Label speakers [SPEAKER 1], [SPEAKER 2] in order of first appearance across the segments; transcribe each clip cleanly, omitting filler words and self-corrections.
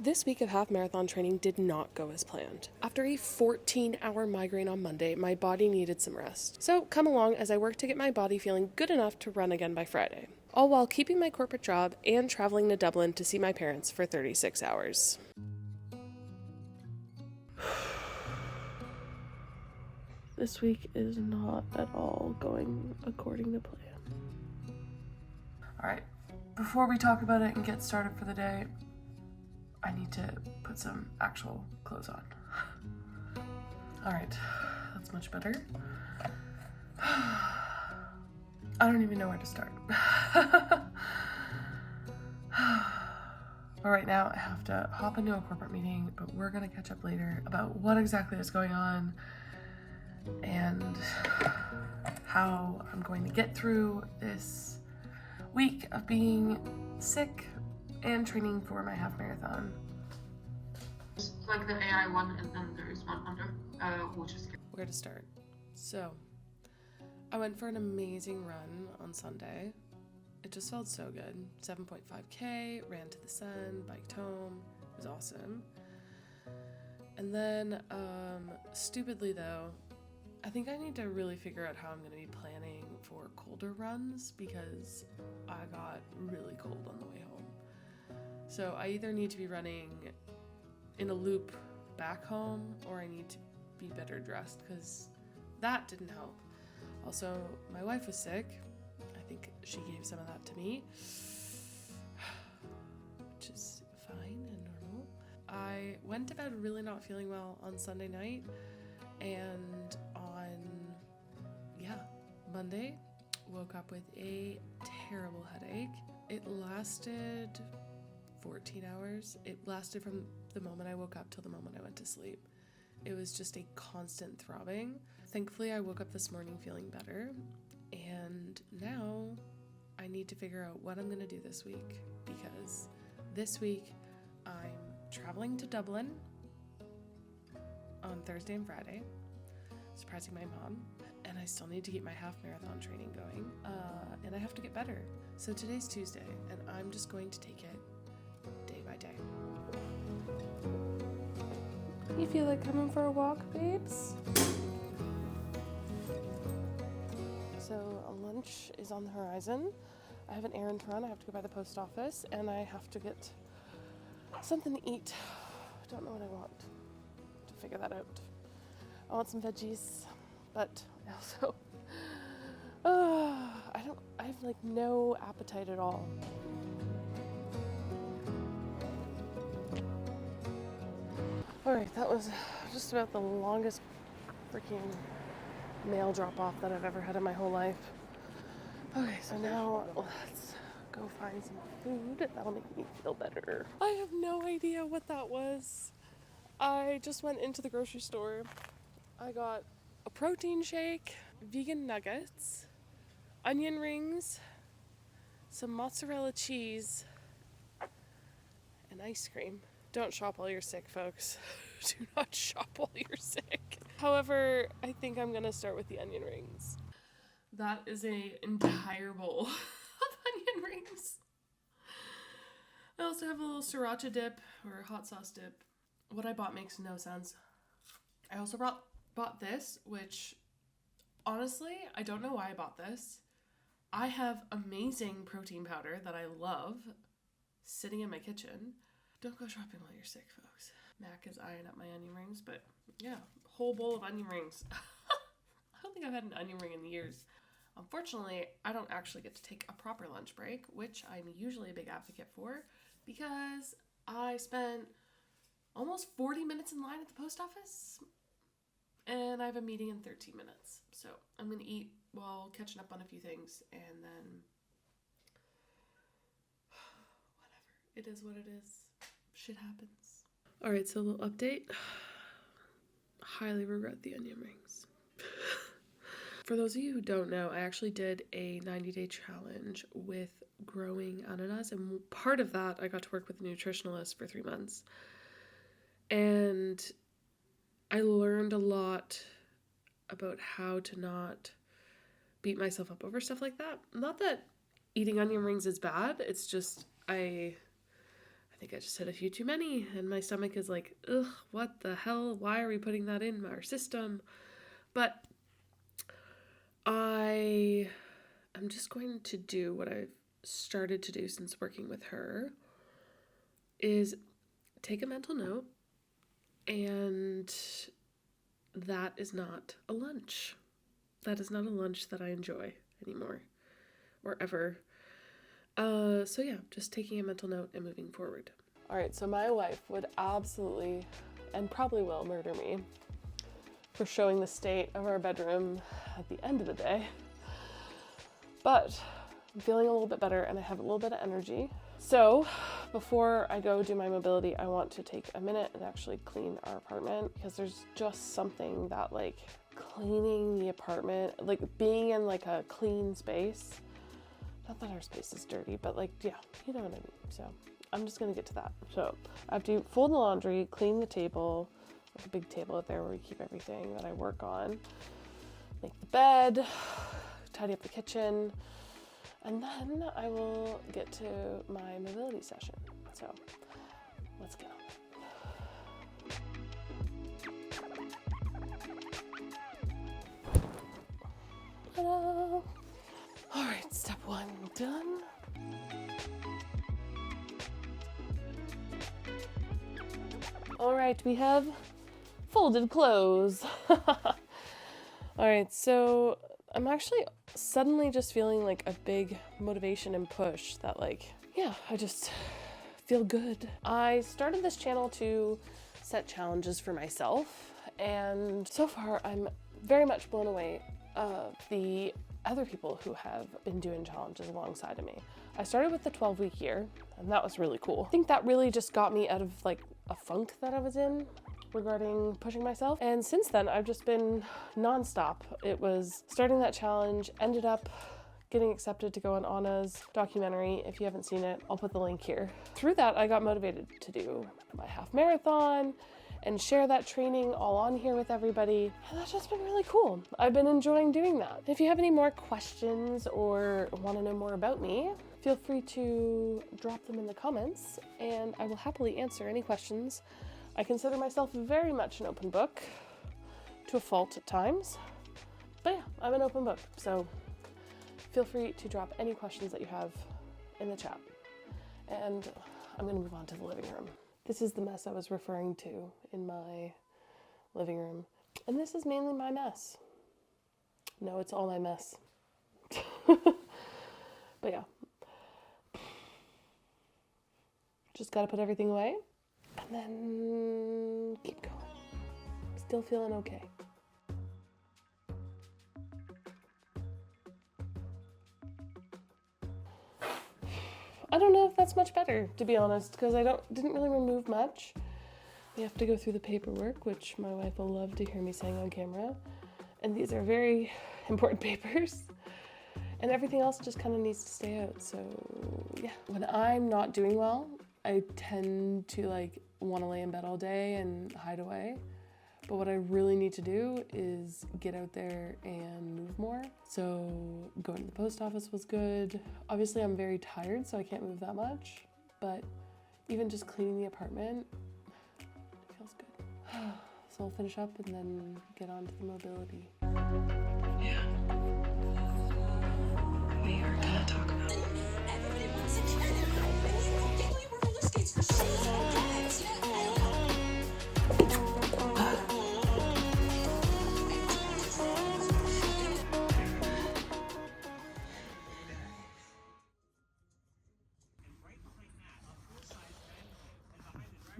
[SPEAKER 1] This week of half marathon training did not go as planned. After a 14-hour migraine on Monday, my body needed some rest. So come along as I work to get my body feeling good enough to run again by Friday. All while keeping my corporate job and traveling to Dublin to see my parents for 36 hours. This week is not at all going according to plan. Alright, before we talk about it and get started for the day, I need to put some actual clothes on. Alright, that's much better. I don't even know where to start. But right now I have to hop into a corporate meeting, but we're gonna catch up later about what exactly is going on and how I'm going to get through this week of being sick and training for my half marathon.
[SPEAKER 2] It's like the AI one, and then there is one under, which is...
[SPEAKER 1] Where to start? So, I went for an amazing run on Sunday. It just felt so good. 7.5K, ran to the sun, biked home. It was awesome. And then, stupidly though, I think I need to really figure out how I'm going to be planning for colder runs because I got really cold on the way home. So I either need to be running in a loop back home or I need to be better dressed because that didn't help. Also, my wife was sick. I think she gave some of that to me, which is fine and normal. I went to bed really not feeling well on Sunday night, and on Monday, woke up with a terrible headache. It lasted 14 hours. It lasted from the moment I woke up till the moment I went to sleep. It was just a constant throbbing. Thankfully, I woke up this morning feeling better, and now I need to figure out what I'm going to do this week, because this week I'm traveling to Dublin on Thursday and Friday, surprising my mom, and I still need to keep my half marathon training going, and I have to get better. So today's Tuesday, and I'm just going to take it day by day. You feel like coming for a walk, babes? So lunch is on the horizon. I have an errand to run. I have to go by the post office, and I have to get something to eat. Don't know what I want. To figure that out. I want some veggies, but I also I have like no appetite at all. Alright, that was just about the longest freaking mail drop-off that I've ever had in my whole life. Okay, so now let's go find some food. That'll make me feel better. I have no idea what that was. I just went into the grocery store. I got a protein shake, vegan nuggets, onion rings, some mozzarella cheese, and ice cream. Don't shop while you're sick, folks. Do not shop while you're sick. However, I think I'm gonna start with the onion rings. That is an entire bowl of onion rings. I also have a little sriracha dip or hot sauce dip. What I bought makes no sense. I also bought this, which honestly, I don't know why I bought this. I have amazing protein powder that I love sitting in my kitchen. Don't go shopping while you're sick, folks. Mac is eyeing up my onion rings, but yeah, whole bowl of onion rings. I don't think I've had an onion ring in years. Unfortunately, I don't actually get to take a proper lunch break, which I'm usually a big advocate for, because I spent almost 40 minutes in line at the post office, and I have a meeting in 13 minutes. So I'm going to eat while catching up on a few things, and then whatever. It is what it is. Shit happens. Alright, so a little update. Highly regret the onion rings. For those of you who don't know, I actually did a 90-day challenge with growing ananas, and part of that I got to work with a nutritionalist for 3 months. And I learned a lot about how to not beat myself up over stuff like that. Not that eating onion rings is bad, it's just I think I just had a few too many, and my stomach is like, ugh, what the hell? Why are we putting that in our system? But I'm just going to do what I've started to do since working with her, is take a mental note, and that is not a lunch. That is not a lunch that I enjoy anymore, or ever. So yeah, just taking a mental note and moving forward. All right, so my wife would absolutely, and probably will, murder me for showing the state of our bedroom at the end of the day. But I'm feeling a little bit better and I have a little bit of energy. So before I go do my mobility, I want to take a minute and actually clean our apartment, because there's just something that like cleaning the apartment, like being in like a clean space. Not that our space is dirty, but like, yeah, you know what I mean. So I'm just gonna get to that. So I have to fold the laundry, clean the table, like a big table out there where we keep everything that I work on, make the bed, tidy up the kitchen, and then I will get to my mobility session. So let's get on it. Ta-da! All right, step one done. All right, we have folded clothes. All right, so I'm actually suddenly just feeling like a big motivation and push that like, yeah, I just feel good. I started this channel to set challenges for myself, and so far I'm very much blown away of the other people who have been doing challenges alongside of me. I started with the 12-week year, and that was really cool. I think that really just got me out of like a funk that I was in regarding pushing myself. And since then, I've just been nonstop. It was starting that challenge, ended up getting accepted to go on Anna's documentary. If you haven't seen it, I'll put the link here. Through that, I got motivated to do my half marathon and share that training all on here with everybody. And that's just been really cool. I've been enjoying doing that. If you have any more questions or want to know more about me, feel free to drop them in the comments and I will happily answer any questions. I consider myself very much an open book, to a fault at times. But yeah, I'm an open book, so feel free to drop any questions that you have in the chat. And I'm gonna move on to the living room. This is the mess I was referring to in my living room. And this is mainly my mess. No, it's all my mess. But yeah. Just gotta put everything away and then keep going. Still feeling okay. I don't know if that's much better, to be honest, because I didn't really remove much. We have to go through the paperwork, which my wife will love to hear me saying on camera. And these are very important papers. And everything else just kind of needs to stay out. So yeah, when I'm not doing well, I tend to like want to lay in bed all day and hide away. But what I really need to do is get out there and move more. So going to the post office was good. Obviously I'm very tired, so I can't move that much. But even just cleaning the apartment, it feels good. So I'll finish up and then get on to the mobility.
[SPEAKER 3] Yeah. We are gonna talk about everybody wants to try their roller skates for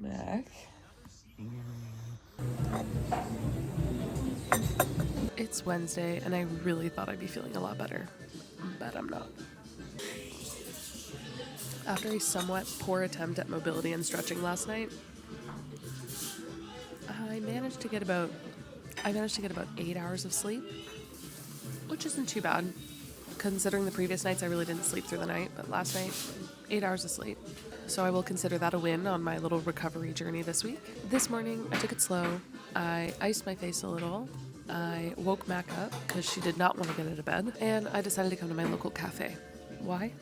[SPEAKER 1] Back. It's Wednesday and I really thought I'd be feeling a lot better, but I'm not. After a somewhat poor attempt at mobility and stretching last night, I managed to get about 8 hours of sleep, which isn't too bad considering the previous nights I really didn't sleep through the night, but last night, 8 hours of sleep. So I will consider that a win on my little recovery journey this week. This morning, I took it slow. I iced my face a little. I woke Mac up because she did not want to get out of bed, and I decided to come to my local cafe. Why?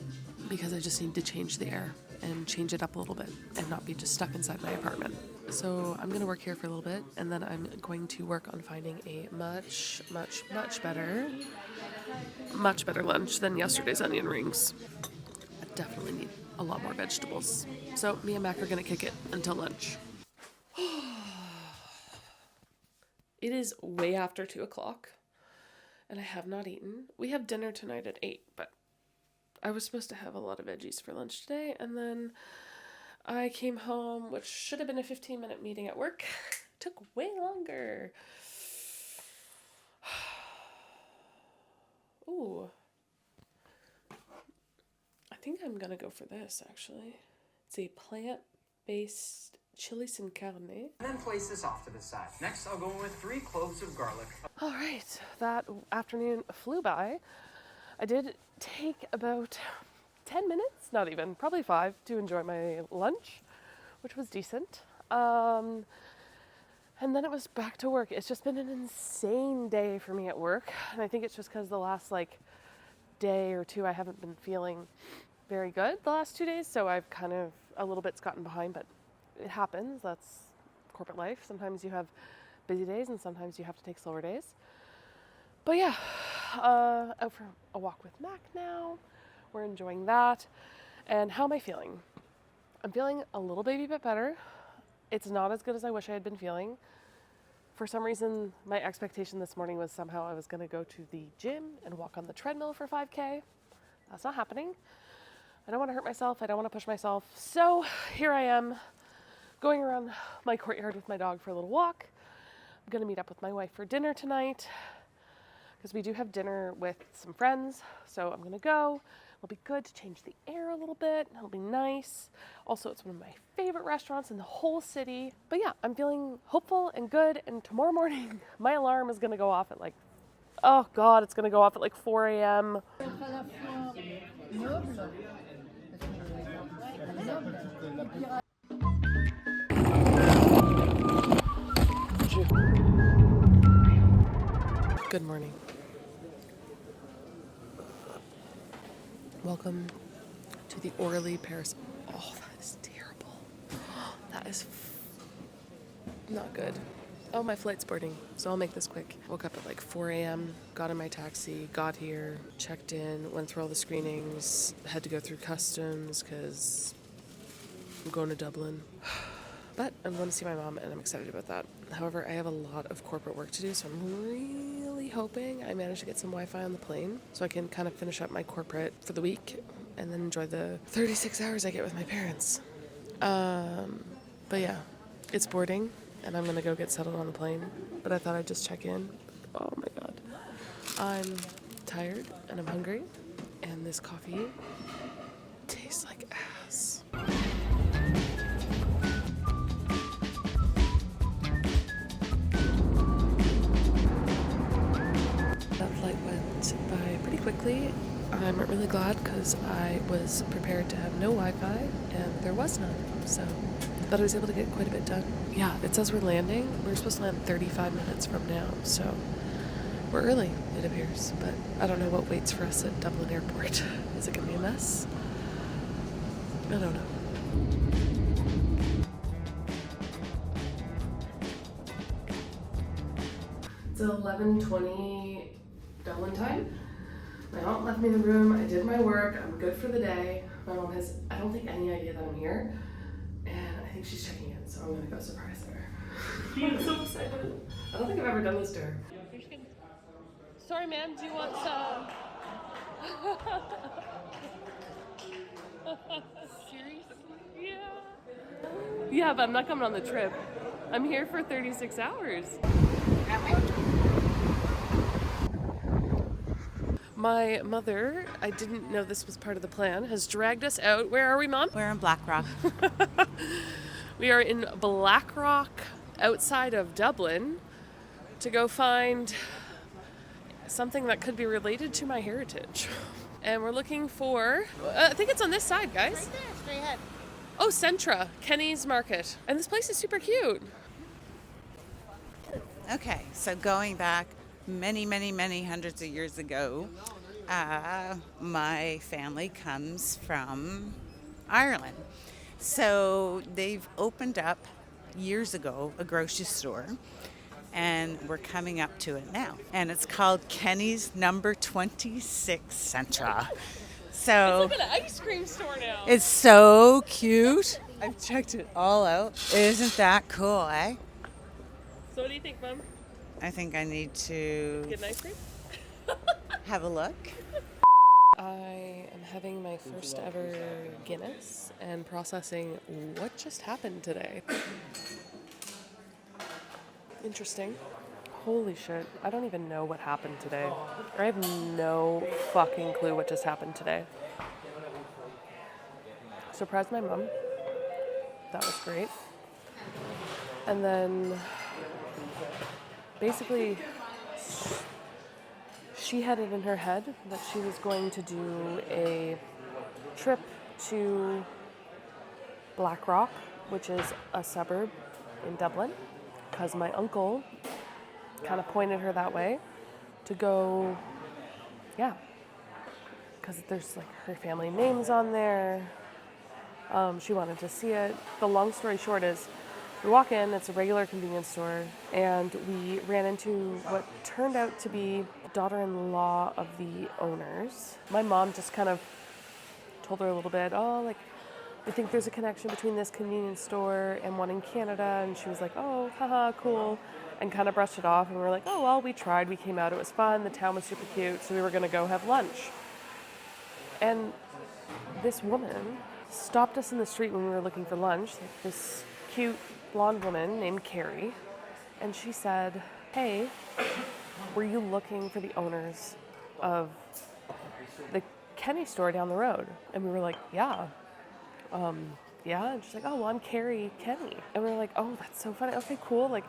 [SPEAKER 1] Because I just need to change the air. and change it up a little bit and not be just stuck inside my apartment. So I'm going to work here for a little bit, and then I'm going to work on finding a much better lunch than yesterday's onion rings. I definitely need a lot more vegetables. So me and Mac are going to kick it until lunch. It is way after 2 o'clock, and I have not eaten. We have dinner tonight at 8, but I was supposed to have a lot of veggies for lunch today, and then I came home, which should have been a 15-minute meeting at work. Took way longer. Ooh. I think I'm gonna go for this, actually. It's a plant-based chili sin carne.
[SPEAKER 4] And then place this off to the side. Next, I'll go in with 3 cloves of garlic.
[SPEAKER 1] All right, that afternoon flew by. I did take about 10 minutes, not even, probably 5, to enjoy my lunch, which was decent. And then it was back to work. It's just been an insane day for me at work. And I think it's just because the last day or two I haven't been feeling very good the last 2 days. So I've kind of a little bit's gotten behind, but it happens. That's corporate life. Sometimes you have busy days and sometimes you have to take slower days. But yeah, out for a walk with Mac now. We're enjoying that. And how am I feeling? I'm feeling a little baby bit better. It's not as good as I wish I had been feeling. For some reason, my expectation this morning was somehow I was going to go to the gym and walk on the treadmill for 5K. That's not happening. I don't want to hurt myself. I don't want to push myself. So here I am going around my courtyard with my dog for a little walk. I'm going to meet up with my wife for dinner tonight because we do have dinner with some friends. So I'm going to go. It'll be good to change the air a little bit. It'll be nice. Also, it's one of my favorite restaurants in the whole city. But yeah, I'm feeling hopeful and good. And tomorrow morning, my alarm is going to go off at oh God, it's going to go off at 4 a.m. Good morning. Welcome to the Orly Paris. Oh, that is terrible. That is not good. Oh, my flight's boarding, so I'll make this quick. Woke up at 4 a.m., got in my taxi, got here, checked in, went through all the screenings, had to go through customs because I'm going to Dublin. But I'm going to see my mom, and I'm excited about that. However, I have a lot of corporate work to do, so I'm really hoping I manage to get some Wi-Fi on the plane so I can kind of finish up my corporate for the week and then enjoy the 36 hours I get with my parents. But yeah, it's boarding, and I'm going to go get settled on the plane. But I thought I'd just check in. Oh my God. I'm tired, and I'm hungry, and this coffee tastes like ass. By pretty quickly. I'm really glad because I was prepared to have no Wi-Fi and there was none, so but I was able to get quite a bit done. Yeah, it says we're landing. We're supposed to land 35 minutes from now, so we're early, it appears, but I don't know what waits for us at Dublin Airport. Is it going to be a mess? I don't know. It's 11:20 Dublin time. My mom left me in the room. I did my work. I'm good for the day. My mom has, I don't think, any idea that I'm here. And I think she's checking in, so I'm going to go surprise her. I'm so excited. I don't think I've ever done this to her. Sorry, ma'am. Do you want some? Seriously? Yeah. Yeah, but I'm not coming on the trip. I'm here for 36 hours. My mother, I didn't know this was part of the plan, has dragged us out. Where are we, Mom?
[SPEAKER 5] We're in Blackrock.
[SPEAKER 1] We are in Blackrock, outside of Dublin, to go find something that could be related to my heritage. And we're looking for, I think it's on this side, guys.
[SPEAKER 5] Right there, straight ahead.
[SPEAKER 1] Oh, Centra, Kenny's Market. And this place is super cute.
[SPEAKER 5] Okay, so going back many, many, many hundreds of years ago, my family comes from Ireland. So they've opened up years ago a grocery store, and we're coming up to it now. And it's called Kenny's Number 26 Centra. So
[SPEAKER 1] It's like an ice cream store now.
[SPEAKER 5] it's so cute. I've checked it all out. Isn't that cool, eh?
[SPEAKER 1] So what do you think, Mom?
[SPEAKER 5] I think I need to
[SPEAKER 1] Get an ice cream?
[SPEAKER 5] have a look.
[SPEAKER 1] I am having my first ever Guinness and processing what just happened today. Interesting. Holy shit. I don't even know what happened today. I have no fucking clue what just happened today. Surprised my mom. That was great. And then basically she had it in her head that she was going to do a trip to Blackrock, which is a suburb in Dublin, because my uncle kind of pointed her that way to go, yeah, because there's like her family names on there. She wanted to see it. The long story short is we walk in, it's a regular convenience store, and we ran into what turned out to be daughter-in-law of the owners. My mom just kind of told her a little bit, oh, like, we think there's a connection between this convenience store and one in Canada, and she was like, oh, haha, cool, and kind of brushed it off, and we were like, oh, well, we tried, we came out, it was fun, the town was super cute, so we were gonna go have lunch. And this woman stopped us in the street when we were looking for lunch, like this cute blonde woman named Carrie, and she said, hey, were you looking for the owners of the Kenny store down the road? And we were like, yeah. Yeah, and she's like, oh, well, I'm Carrie Kenny. And we were like, oh, that's so funny. Okay, cool. Like,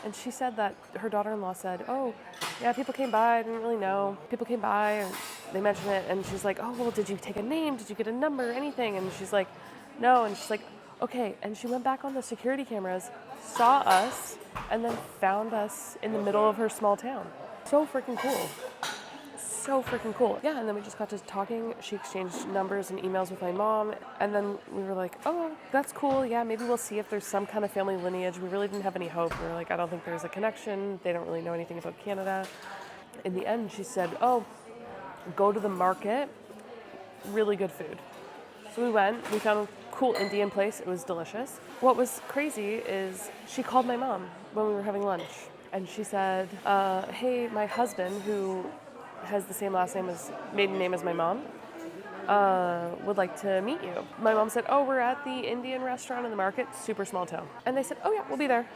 [SPEAKER 1] and she said that her daughter-in-law said, oh, yeah, people came by, I didn't really know. People came by and they mentioned it, and she's like, oh, well, did you take a name? Did you get a number, anything? And she's like, no. And she's like, okay. And she went back on the security cameras, saw us, and then found us in the middle of her small town. So freaking cool. So freaking cool. Yeah, and then we just got to talking. She exchanged numbers and emails with my mom, and then we were like, oh, that's cool. Yeah, maybe we'll see if there's some kind of family lineage. We really didn't have any hope. We were like, I don't think there's a connection. They don't really know anything about Canada. In the end, she said, oh, go to the market. Really good food. So we went. We found a cool Indian place. It was delicious. What was crazy is she called my mom when we were having lunch, and she said, hey, my husband, who has the same maiden name as my mom, would like to meet you. My mom said, oh, we're at the Indian restaurant in the market, super small town. And they said, oh yeah, we'll be there.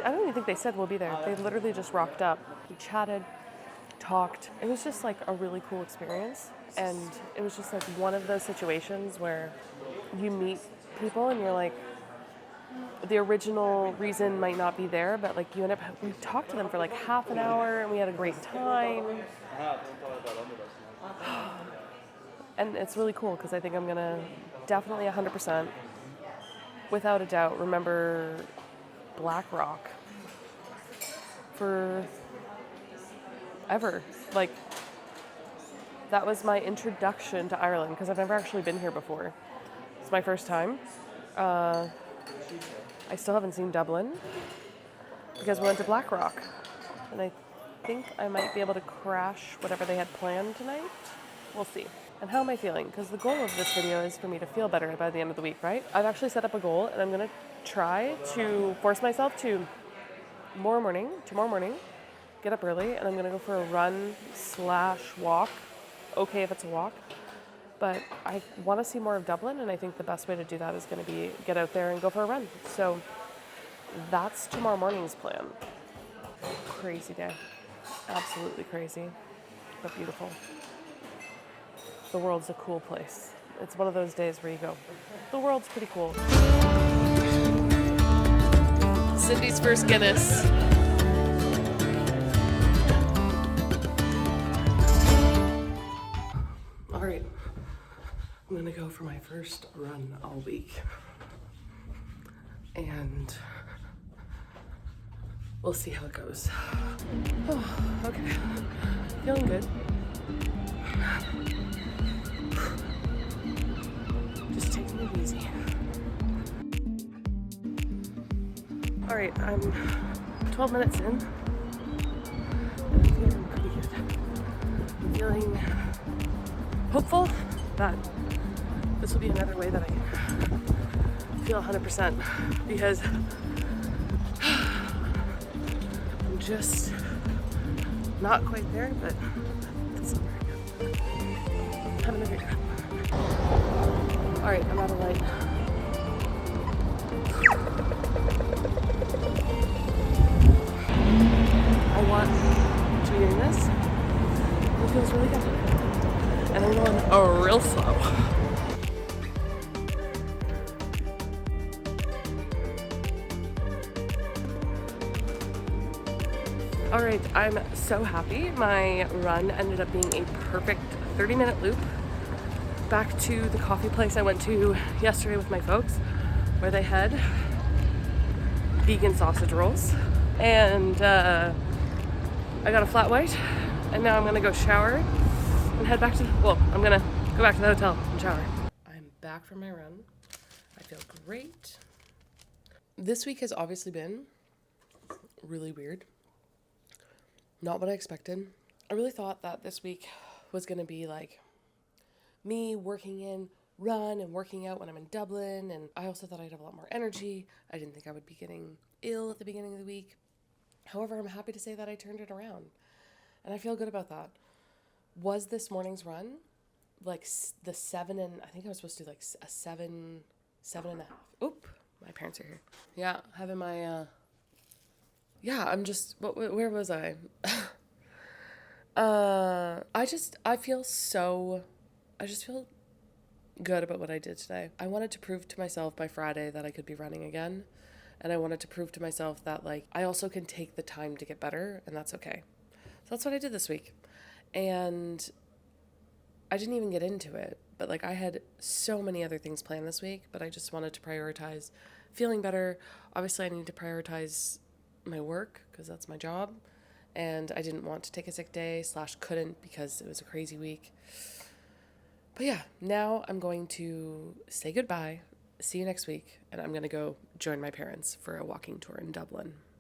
[SPEAKER 1] I don't even think they said we'll be there. They literally just rocked up. We chatted, talked. It was just like a really cool experience. And it was just like one of those situations where you meet people and you're like, the original reason might not be there, but like we talked to them for like half an hour and we had a great time. And it's really cool because I think I'm gonna definitely 100%, without a doubt, remember Blackrock for ever. Like, that was my introduction to Ireland because I've never actually been here before. It's my first time. I still haven't seen Dublin because we went to Blackrock, and I think I might be able to crash whatever they had planned tonight. We'll see. And how am I feeling? Because the goal of this video is for me to feel better by the end of the week, right? I've actually set up a goal, and I'm going to try to force myself to tomorrow morning, get up early, and I'm going to go for a run/walk. Okay if it's a walk. But I want to see more of Dublin, and I think the best way to do that is going to be get out there and go for a run. So that's tomorrow morning's plan. Crazy day. Absolutely crazy, but beautiful. The world's a cool place. It's one of those days where you go, the world's pretty cool. Cindy's first Guinness. All right, I'm gonna go for my first run all week. And we'll see how it goes. Oh, okay, feeling good. Just taking it easy. All right, I'm 12 minutes in, and I'm feeling pretty good. I'm feeling hopeful that this will be another way that I feel 100%, because I'm just not quite there, but that's not very good. Having a great time. All right, I'm out of light. I want to be doing this. It feels really good. And I'm going real slow. All right, I'm so happy. My run ended up being a perfect 30-minute loop back to the coffee place I went to yesterday with my folks, where they had vegan sausage rolls. And I got a flat white, and now I'm gonna go shower and head back to, I'm gonna go back to the hotel and shower. I'm back from my run. I feel great. This week has obviously been really weird. Not what I expected. I really thought that this week was gonna be like me working in run and working out when I'm in Dublin, and I also thought I'd have a lot more energy. I didn't think I would be getting ill at the beginning of the week. However, I'm happy to say that I turned it around, and I feel good about that. Was this morning's run like the 7, and I think I was supposed to do like a 7 and a half. Oop, my parents are here. Yeah, having my I'm just, where was I? I just feel good about what I did today. I wanted to prove to myself by Friday that I could be running again. And I wanted to prove to myself that, like, I also can take the time to get better, and that's okay. So that's what I did this week. And I didn't even get into it, but like I had so many other things planned this week, but I just wanted to prioritize feeling better. Obviously, I need to prioritize my work because that's my job. And I didn't want to take a sick day / couldn't because it was a crazy week. But yeah, now I'm going to say goodbye, see you next week, and I'm going to go join my parents for a walking tour in Dublin.